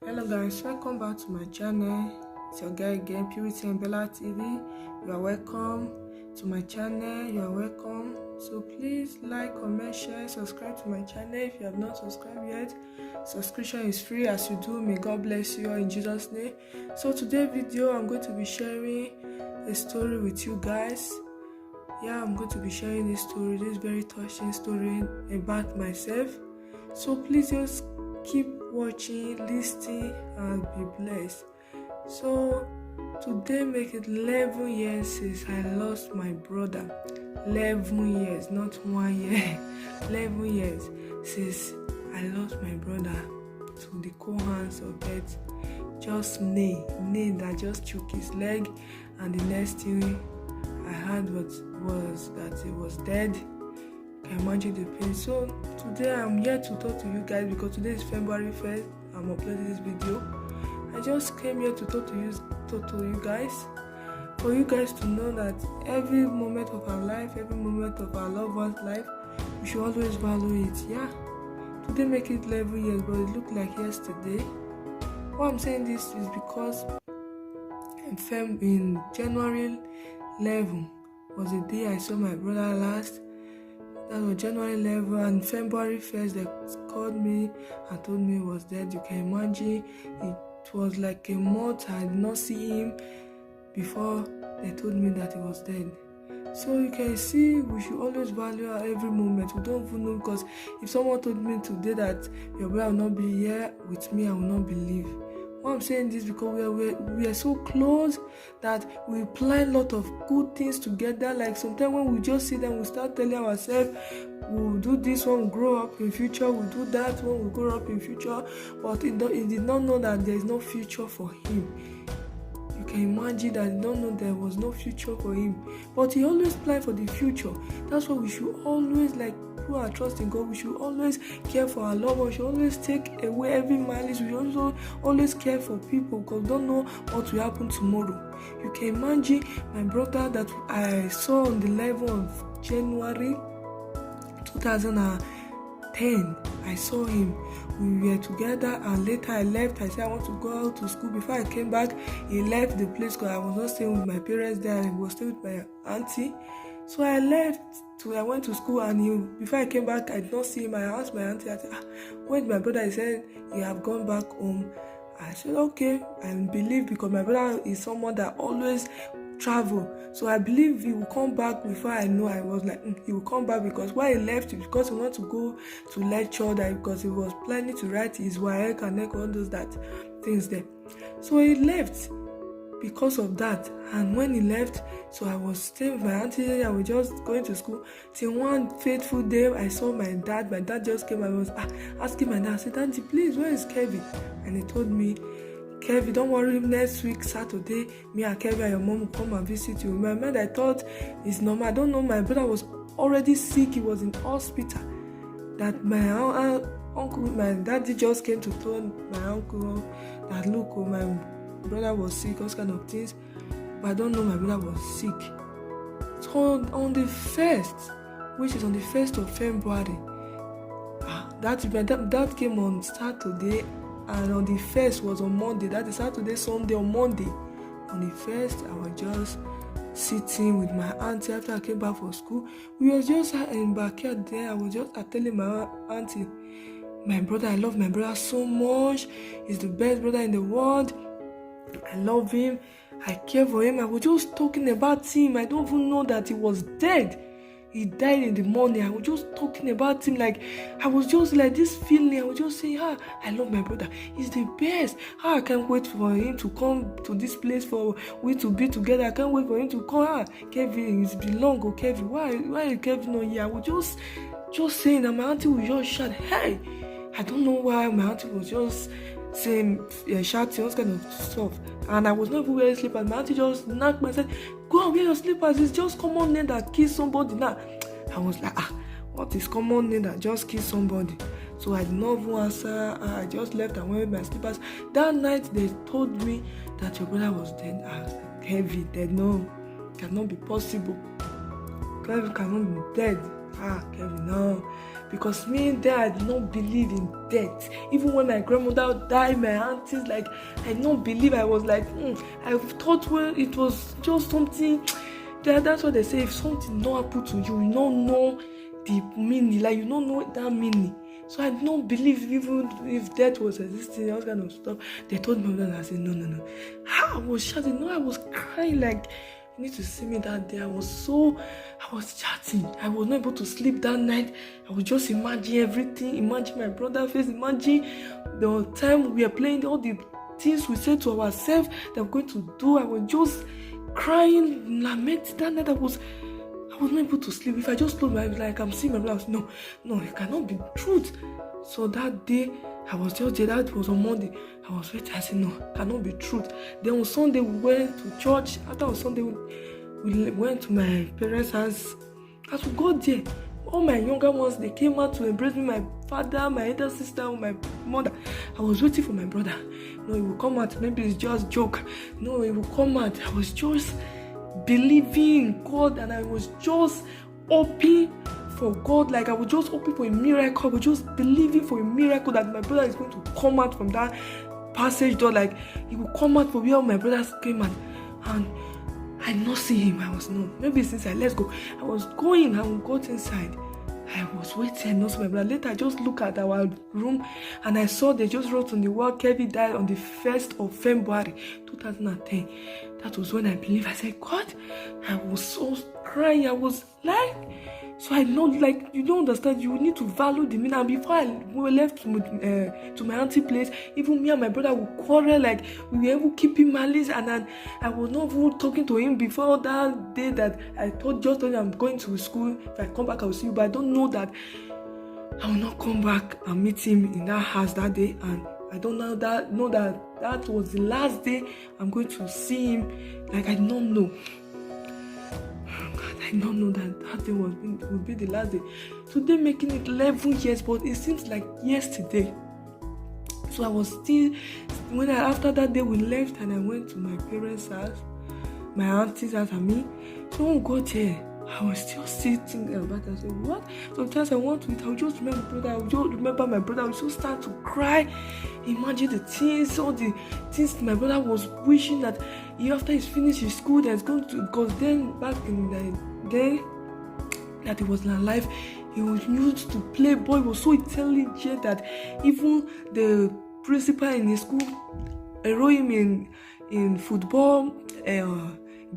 Hello guys, welcome back to my channel. It's your guy again, Purity and Bella TV. You are welcome to my channel. You are welcome. So please like, comment, share, subscribe to my channel if you have not subscribed yet. Subscription is free. As you do, may God bless you all in Jesus' name. So today's video, I'm going to be sharing a story with you guys. I'm going to be sharing this story, this very touching story about myself. So please just keep watching, listening, and be blessed. So today make it 11 years since I lost my brother. 11 years, not 1 year. 11 years since I lost my brother to the cold hands of death. Just knee that just took his leg, and the next thing I heard was that he was dead. Can imagine the pain. So today I'm here to talk to you guys because today is February 1st. I'm uploading this video. I just came here to talk to you guys, for you guys to know that every moment of our life, every moment of our loved one's life, we should always value it. Today make it 11 years, but it looked like yesterday. Why I'm saying this is because in January 11 was the day I saw my brother last. That was January 11, and February 1st they called me and told me he was dead. You can imagine, it was like a month I did not see him before they told me that he was dead. So you can see we should always value every moment. We don't even know, because if someone told me today that your brother will not be here with me, I will not believe. Why I'm saying this because we are so close that we plan a lot of good things together. Like sometimes when we just sit and we start telling ourselves we'll do this when we grow up in future, we'll do that when we grow up in future, but it did not know that there is no future for him. You can imagine that he don't know there was no future for him, but he always planned for the future. That's why we should always put our trust in God. We should always care for our loved ones. We should always take away every malice. We should also always care for people, because we don't know what will happen tomorrow. You can imagine my brother that I saw on the 11th of January 2010. I saw him. We were together, and later I left. I said I want to go out to school. Before I came back, he left the place because I was not staying with my parents there. I was staying with my auntie. So I left. I went to school, and before I came back, I did not see him. I asked my auntie, I said, where's my brother? He said he have gone back home. I said, okay. I believe, because my brother is someone that always travel. So I believe he will come back. Before I know, I was like, he will come back, because why he left is because he wanted to go to lecture, because he was planning to write his WAEC and all those things there. So he left because of that. And when he left, so I was staying with my auntie. I was just going to school till one fateful day I saw my dad. My dad just came. I was asking my dad, I said, Auntie, please, where is Kevin? And he told me, Kevin, don't worry, next week Saturday, me and Kevin and your mom will come and visit you. My mind, I thought it's normal. I don't know, my brother was already sick. He was in hospital. That my uncle, my daddy just came to tell my uncle that, look, my brother was sick, those kind of things. But I don't know, my brother was sick. So on the 1st, which is on the 1st of February, that came on Saturday, and on the 1st was on Monday. That is Saturday, Sunday, on Monday. On the 1st, I was just sitting with my auntie after I came back from school. We were just in backyard there. I was just telling my auntie, my brother, I love my brother so much. He's the best brother in the world. I love him. I care for him. I was just talking about him. I don't even know that he was dead. He died in the morning. I was just talking about him. Like, I was just like this feeling. I was just saying, I love my brother. He's the best. I can't wait for him to come to this place for we to be together. I can't wait for him to come. Kevin, it's been long, oh Kevin. Why is Kevin not here? I was just saying that. My auntie was just shout, hey. I don't know why my auntie was just saying, shouting, all kind of stuff. And I was not even wearing slippers. My auntie just knocked me and said, go and wear your slippers. It's just common name that kill somebody now. I was like, what is common name that just kill somebody? So I did not even answer. I just left and went with my slippers. That night they told me that your brother was dead. I was like, heavy, dead. No, cannot be possible. Kevin cannot be dead. Kevin, no. Because me there, I did not believe in death. Even when my grandmother died, my aunties, like, I did not believe. I was like, I thought, well, it was just something. That's what they say. If something not happen to you, you don't know the meaning. Like, you don't know that meaning. So I don't believe even if death was existing, all kind of stuff. They told me that. I said, no. I was shouting. No, I was crying. Like, you need to see me that day. I was chatting. I was not able to sleep that night. I was just imagine everything. Imagine my brother's face. Imagine the time we were playing, all the things we said to ourselves that we're going to do. I was just crying, lamenting that night. I was not able to sleep. If I just closed my eyes, like I'm seeing my brother, no, it cannot be truth. So that day, I was just there. That was on Monday. I was waiting. I said, no, it cannot be truth. Then on Sunday, we went to church. After on Sunday, we went to my parents' house. As we got there, all my younger ones, they came out to embrace me. My father, my elder sister, my mother. I was waiting for my brother. No, he will come out. Maybe it's just joke. No, he will come out. I was just believing in God, and I was just hoping for God. Like, I was just hoping for a miracle. I was just believing for a miracle that my brother is going to come out from that passage door. Like, he will come out from where my brothers came out, and I did not see him. I was not. Maybe since let's go. I was going and we got inside. I was waiting and not see my brother. Later, I just looked at our room and I saw they just wrote on the wall, Kevin died on the 1st of February 2010. That was when I believed. I said, God, I was so crying. I was like, so I know, like, you don't understand. You need to value the meaning. And before we left to my auntie place, even me and my brother would quarrel. Like, we were able to keep him malice, and I was not even talking to him before that day that I told him I'm going to school. If I come back, I will see you. But I don't know that I will not come back and meet him in that house that day. And I don't know that was the last day I'm going to see him. Like, I don't know. I don't know that day would be the last day. Today making it 11 years, but it seems like yesterday. So I was still, after that day we left and I went to my parents' house, my auntie's house and me. So when we got here, I was still sitting there back and saying, what? Sometimes I want to eat, I would just remember my brother, I would just start to cry. Imagine the things, all the things my brother was wishing that after he's finished his school, that's going to, because then back in the day that he was alive, he was used to play ball. He was so intelligent that even the principal in his school enrolled him in football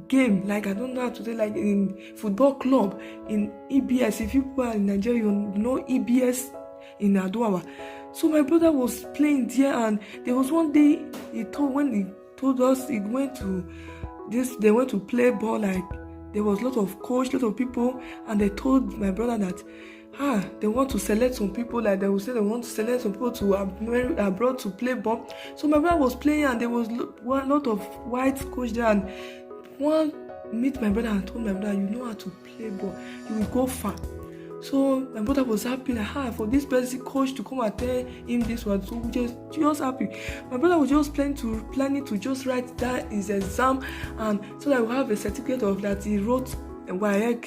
game, like I don't know how to say, like in football club in EBS. If people are in Nigeria, you know EBS in Aduawa. So my brother was playing there, and there was one day he told us they went to play ball. Like, there was a lot of people, and they told my brother that they want to select some people. Like, they will say they want to select some people to abroad to play ball. So my brother was playing, and there was a lot of white coach there, and one meet my brother and told my brother, you know how to play ball, you will go far. So my brother was happy that for this person coach to come and tell him this one. So we just happy. My brother was just planning to just write that his exam, and so that we have a certificate of that he wrote a WAEC.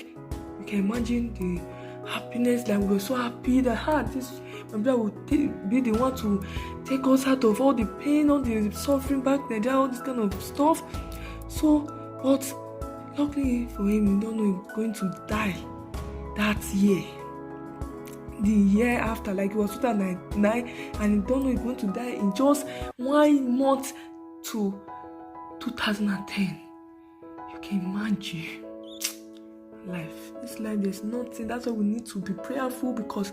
You can imagine the happiness. Like, we were so happy that this my brother would be the one to take us out of all the pain, all the suffering back there, all this kind of stuff. So, but luckily for him, he don't know he's going to die that year. The year after, like, it was 2009, and he don't know he's going to die in just 1 month to 2010. You can imagine this life, there's nothing. That's why we need to be prayerful, because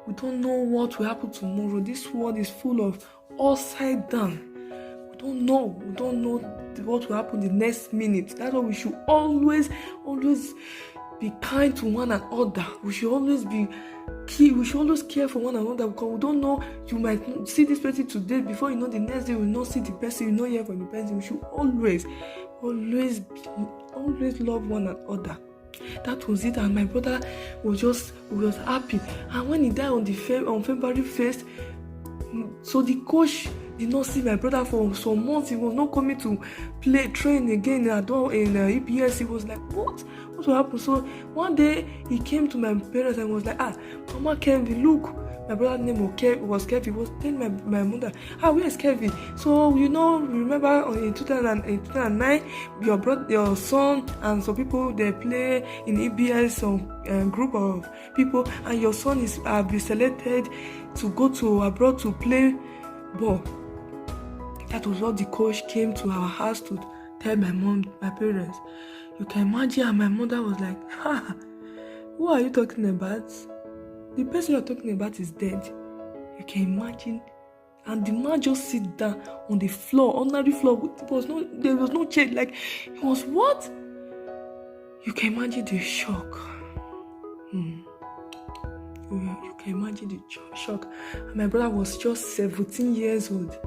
we don't know what will happen tomorrow. This world is full of upside down. We don't know what will happen the next minute. That's why we should always be kind to one another. We should always care for one another, because we don't know, you might see this person today, before you know the next day you will not see the person, you will not hear from the person. We should always love one another. That was it. And my brother was happy. And when he died on February 1st, so the coach did not see my brother for some months. He was not coming to train again in EPS. He was like, what what will happen? So one day he came to my parents and was like, Mama Kevin, look. My brother's name was Kevin. Was telling my mother, where's Kevin? So remember in 2009, your son and some people, they play in EBS, some group of people, and your son is been selected to go to abroad to play ball. That was what the coach came to our house to tell my parents. You can imagine, and my mother was like, who are you talking about? The person you're talking about is dead. You can imagine. And the man just sit down on the floor, ordinary floor. There was no chair. Like, it was what? You can imagine the shock. You can imagine the shock. And my brother was just 17 years old.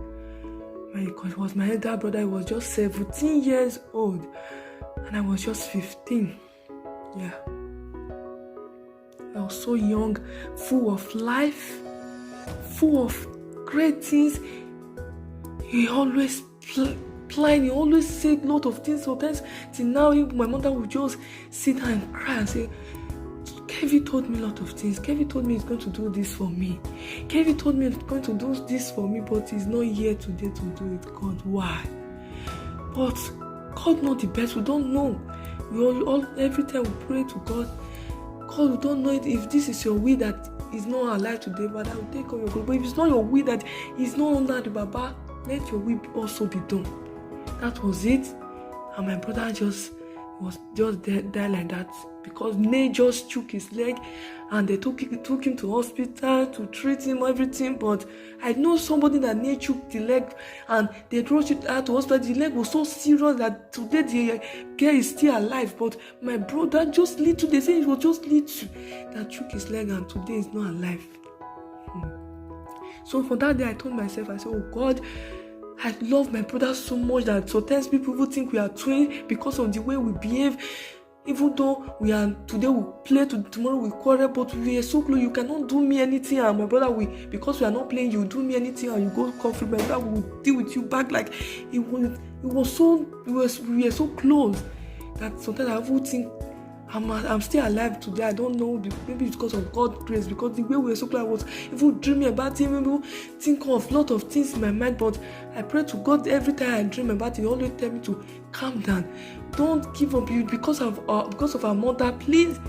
It was my elder brother. He was just 17 years old. And I was just 15. Yeah. I was so young, full of life, full of great things. He always planned, he always said a lot of things. Sometimes, till now, my mother would just sit down and cry and say, Kevin told me a lot of things. Kevin told me he's going to do this for me. Kevin told me he's going to do this for me, but he's not here today to do it. God, why? But God knows the best. We don't know. Every time we pray to God, God, we don't know if this is your will that he's not alive today, but I will take all your glory. But if it's not your will that he's not under the Baba, let your will also be done. That was it. And my brother was just died like that because Nay just shook his leg and they took him to hospital to treat him, everything. But I know somebody that Nay shook the leg and they brought it out to hospital. The leg was so serious that today the girl is still alive. But my brother just little, they say it was just little that shook his leg and today is not alive. So for that day I told myself, I said, oh God, I love my brother so much that sometimes people will think we are twins because of the way we behave. Even though today we play, tomorrow we quarrel, but we are so close. You cannot do me anything, and my brother because we are not playing, you do me anything, and you go comfort. My brother will deal with you back like we were so close that sometimes I would think I'm still alive today. I don't know, maybe it's because of God's grace, because the way we were so close, I was even dreaming about him, maybe think of a lot of things in my mind. But I pray to God every time I dream about it. He always tell me to calm down, don't give up. Because of our mother, please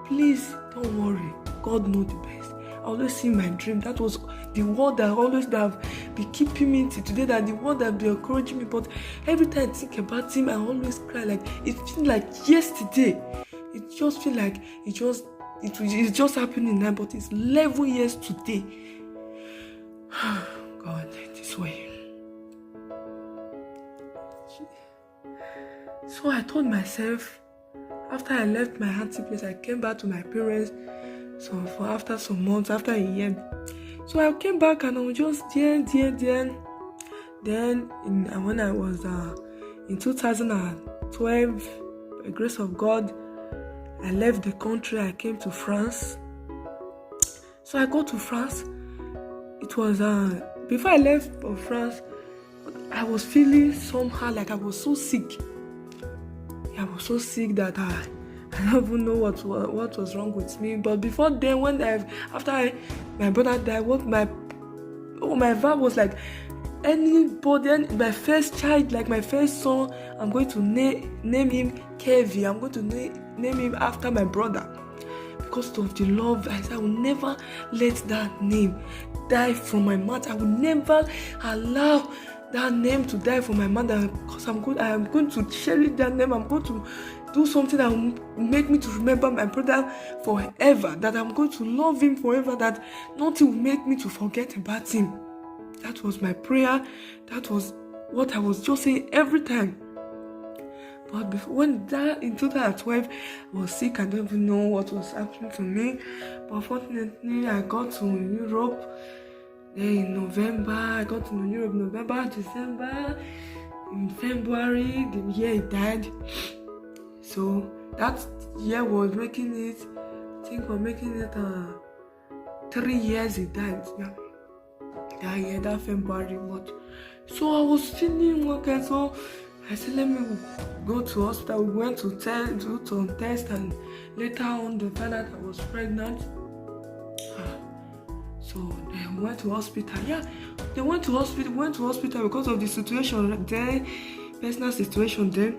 don't worry. God knows the best. I always see my dream. That was the word that have been keeping me till today. That the word that be encouraging me. But every time I think about him, I always cry. Like it feels like yesterday. It just feels like it's just happening now, but it's 11 years today. God, this way. So I told myself, after I left my auntie place, I came back to my parents. So after some months, after a year, so I came back and I was just there. Then when I was in 2012, by the grace of God, I left the country. I came to France. So I go to France. It was before I left for France, I was feeling somehow like I was so sick. I was so sick that I don't even know what was wrong with me. But before then, after my brother died, my vow was like, anybody, my first child, like my first son, I'm going to name him Kevin. I'm going to name him after my brother. Because of the love, I said I will never let that name die from my mouth. I will never allow that name to die from my mother, because I am going to cherish that name. I'm going to do something that will make me to remember my brother forever, that I'm going to love him forever, that nothing will make me to forget about him. That was my prayer. That was what I was just saying every time. But in 2012, I was sick. I don't even know what was happening to me. But fortunately, I got to Europe. Then in November, I got to Europe, November, December, in February, the year he died. So that year was making it, 3 years he died. Yeah. That year, that February, but so I was feeling okay. So I said, let me go to hospital. We went to do some tests, and later on they found out I was pregnant. So they went to hospital. Yeah, they went to hospital because of the situation there, personal situation there.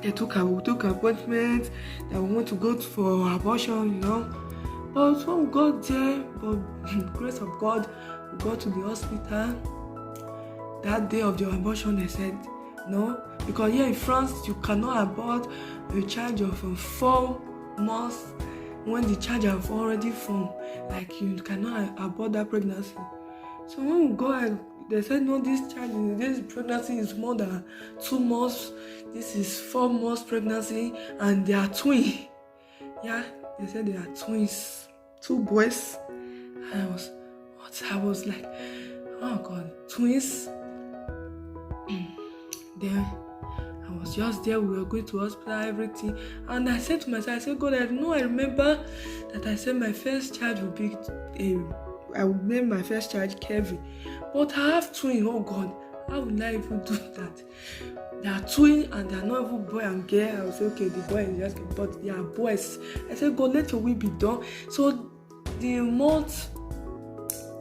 We took appointment that we want to go for abortion, But when we got there, by the grace of God, we got to the hospital. That day of the abortion, they said no, because here in France you cannot abort a child of 4 months when the child have already formed. Like, you cannot abort that pregnancy. So when we go, they said no, this pregnancy is more than 2 months. This is 4 months pregnancy, and they are twins. Yeah, they said they are twins, 2 boys. And I was like, oh God, twins. Then I was just there. We were going to hospital, everything, and I said to myself, I said, God, I remember that I said my first child would be I would name my first child Kevin, but I have twins. Oh God, how would I even do that? They are twins and they are not even boy and girl. I was say, okay, the boy is just, but they are boys. I said, God, let your will be done. So the month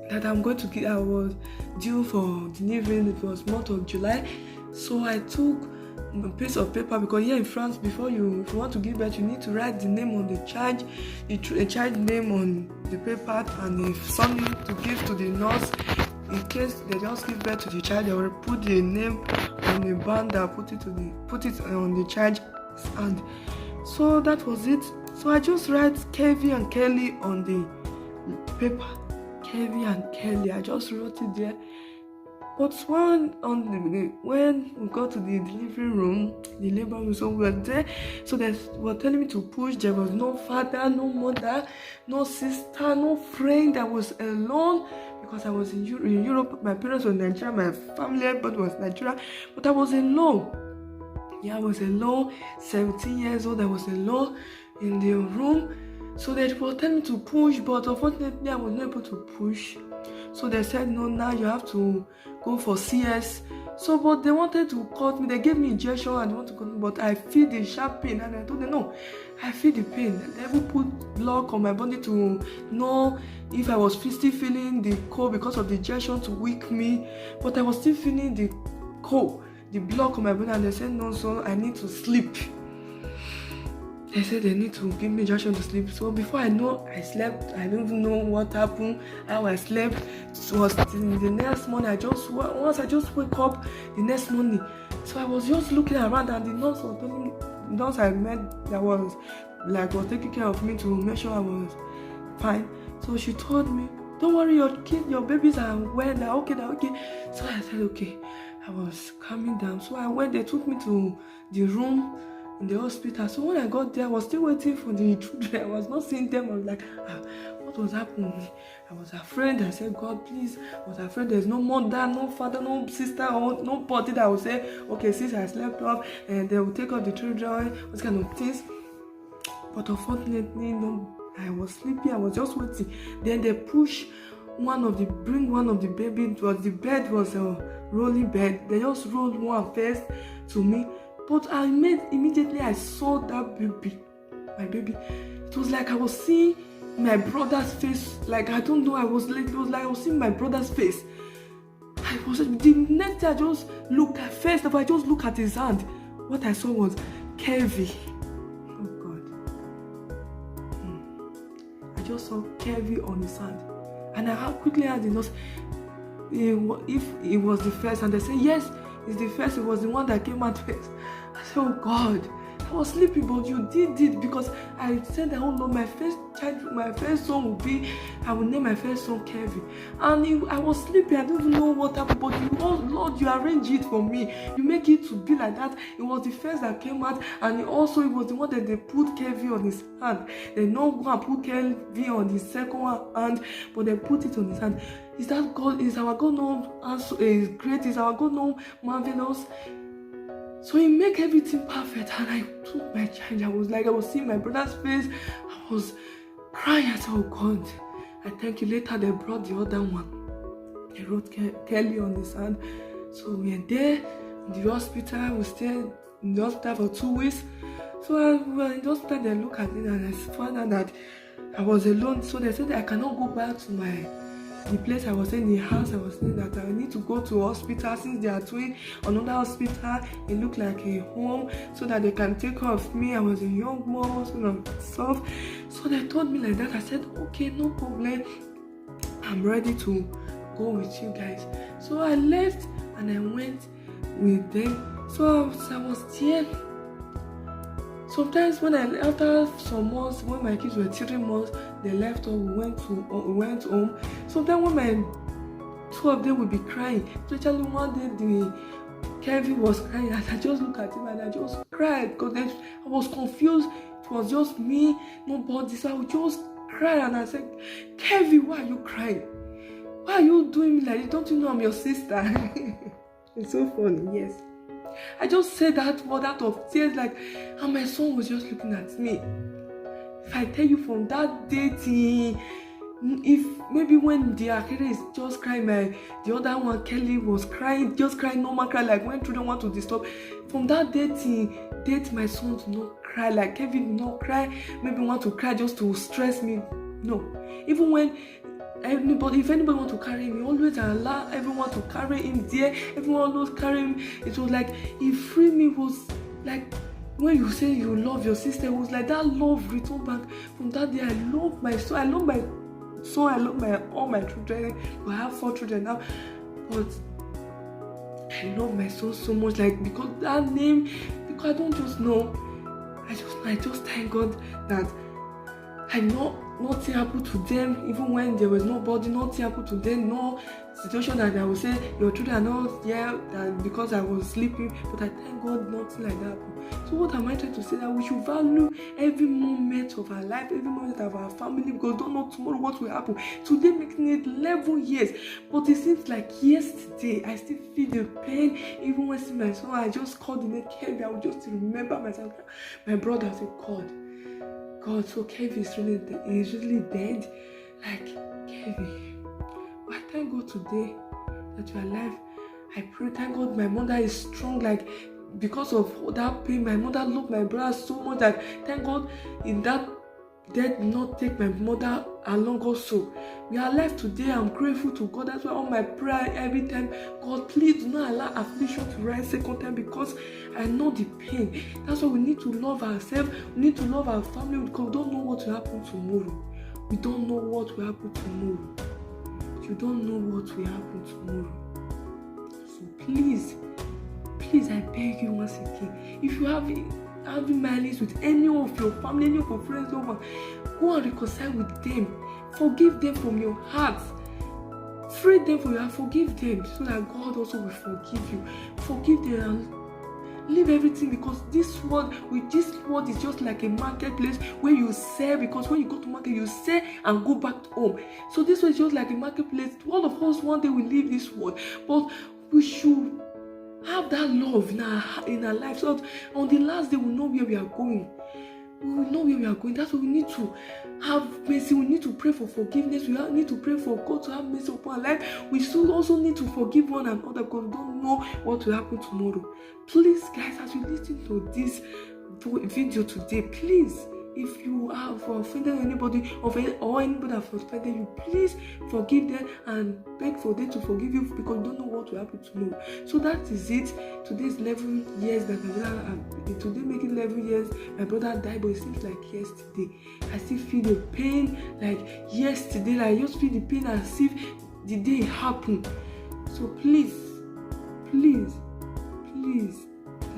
that I'm going to get, I was due for delivery. It was month of July. So I took a piece of paper, because here in France, if you want to give birth, you need to write the name on the child, the child name on the paper, and if something to give to the nurse, in case they just give birth to the child, they will put the name on the band and put it on the child's hand. So that was it. So I just write Kevin and Kelly on the paper. Kevin and Kelly, I just wrote it there. But when we got to the delivery room, the labor room, so we were there. So they were telling me to push. There was no father, no mother, no sister, no friend. I was alone because I was in Europe. My parents were Nigerian, my family, everybody was Nigerian, but I was alone. Yeah, I was alone. 17 years old, I was alone in the room. So they were telling me to push, but unfortunately, I was not able to push. So they said, no, now you have to go for CS. So, but they wanted to cut me. They gave me injection and they want to cut me, but I feel the sharp pain. And I told them, no, I feel the pain. They even put block on my body to know if I was still feeling the cold because of the injection to wake me. But I was still feeling the cold, the block on my body. And they said, no, so I need to sleep. They said they need to give me injection to sleep. So before I know, I slept. I don't even know what happened, how I slept. It was in the next morning. Once I just wake up the next morning. So I was just looking around, and the nurse was telling me, the nurse I met that was taking care of me to make sure I was fine. So she told me, don't worry, your babies are well, they're okay. So I said, okay. I was calming down. So I went, they took me to the room in the hospital. So when I got there, I was still waiting for the children. I was not seeing them. I was like, what was happening? I was afraid. I said, God, please. I was afraid there's no mother, no father, no sister, or nobody that would say, okay, since I slept off, and they will take out the children, those kind of things. But unfortunately, no, I was sleeping. I was just waiting. Then they push one of the baby. The bed was a rolling bed. They just rolled one first to me. But immediately I saw that baby, my baby. It was like I was seeing my brother's face. Like, I don't know, it was like I was seeing my brother's face. The next day I just looked at, first of all, I just looked at his hand. What I saw was Kevin. Oh God. I just saw Kevin on his hand. And I quickly asked the nurse if it was the first. And they said, yes, it's the first. It was the one that came out first. I said, oh God, I was sleeping, but you did it, because I said, oh no, my first son will be, I will name my first son Kevin. And I was sleeping, I don't even know what happened, but Lord, you arranged it for me. You make it to be like that. It was the first that came out, and it was the one that they put Kevin on his hand. They don't go and put Kevin on the second hand, but they put it on his hand. Is that God? Is our God not great? Is our God not marvelous? So he make everything perfect, and I took my child. I was seeing my brother's face. I was crying. I said, oh God, I thank you. Later they brought the other one. They wrote Kelly on his hand. So we are there. in the hospital. We stayed in the hospital for 2 weeks. So we were in the hospital. They looked at me and I found out that I was alone. So they said that I cannot go back to the place I was in, the house I was in, that I need to go to hospital since they are doing another hospital. It looked like a home so that they can take care of me. I was a young mom, so they told me like that. I said, okay, no problem. I'm ready to go with you guys. So I left and I went with them. So I was there. Sometimes after some months, when my kids were 3 months, they left or we went home. Sometimes when two of them would be crying, especially one day Kevin was crying, and I just looked at him and I just cried because I was confused. It was just me, nobody. So I would just cry and I said, Kevin, why are you crying? Why are you doing me like this? Don't you know I'm your sister? It's so funny, yes. I just said that word out of tears, and my son was just looking at me. If I tell you from that day if maybe when the Akere is just crying, the other one, Kelly, was crying, just crying, normal cry, like when children want to disturb. From that day till my son did not cry, like Kevin did not cry, maybe want to cry just to stress me. No. Even when if anybody want to carry him, he always allow everyone to carry him there. Everyone knows carry him. It was like he freed me. Was like when you say you love your sister, it was like that love returned back. From that day, I love my son. I love my son. I love all my children. I have 4 children now, but I love my son so much. Because that name, because I don't just know. I just thank God that I know nothing happened to them, even when there was nobody. Nothing happened to them. No situation that I would say your children are not here because I was sleeping. But I thank God nothing like that. So what am I trying to say? That we should value every moment of our life, every moment of our family, because don't know tomorrow what will happen. Today making it 11 years, but it seems like yesterday. I still feel the pain. Even when I see my son, I just called the name Kevin. I would just remember myself. My brother said, God, so Kevin is really dead. Kevin. But I thank God today that you are alive. I pray, thank God my mother is strong. Because of that pain, my mother loved my brother so much that thank God in that death did not take my mother along also. We are alive today. I'm grateful to God. That's why all my prayer every time, God, please do not allow affliction to rise second time, because I know the pain. That's why we need to love ourselves. We need to love our family, because we don't know what will happen tomorrow. We don't know what will happen tomorrow. You don't know what will happen tomorrow. So please, I beg you once again, if you have malice with any of your family, any of your friends, go and reconcile with them. Forgive them from your heart. Free them from your heart. Forgive them so that God also will forgive you. Forgive them and leave everything, because this world is just like a marketplace where you sell, because when you go to market, you sell and go back home. So this was just like a marketplace. All of us one day will leave this world, but we should have that love in our life, so that on the last day we know where we are going. We will know where we are going. That's why we need to have mercy. We need to pray for forgiveness. We need to pray for God to have mercy upon our life. We still also need to forgive one another, because we don't know what will happen tomorrow. Please, guys, as you listen to this video today, please, if you have offended anybody or anybody have offended you, please forgive them and beg for them to forgive you, because you don't know what will happen tomorrow. So that is it. Today's 11 years that my brother, today making 11 years, my brother died, but it seems like yesterday. I still feel the pain like yesterday. I just feel the pain as if the day happened. So please,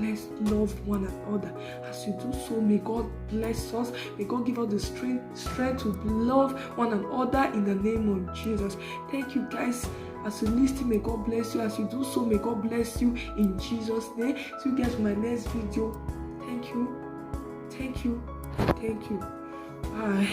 let's love one another. As you do so, may God bless us. May God give us the strength to love one another in the name of Jesus. Thank you, guys. As you listen, may God bless you. As you do so, may God bless you in Jesus' name. See you guys in my next video. Thank you. Bye.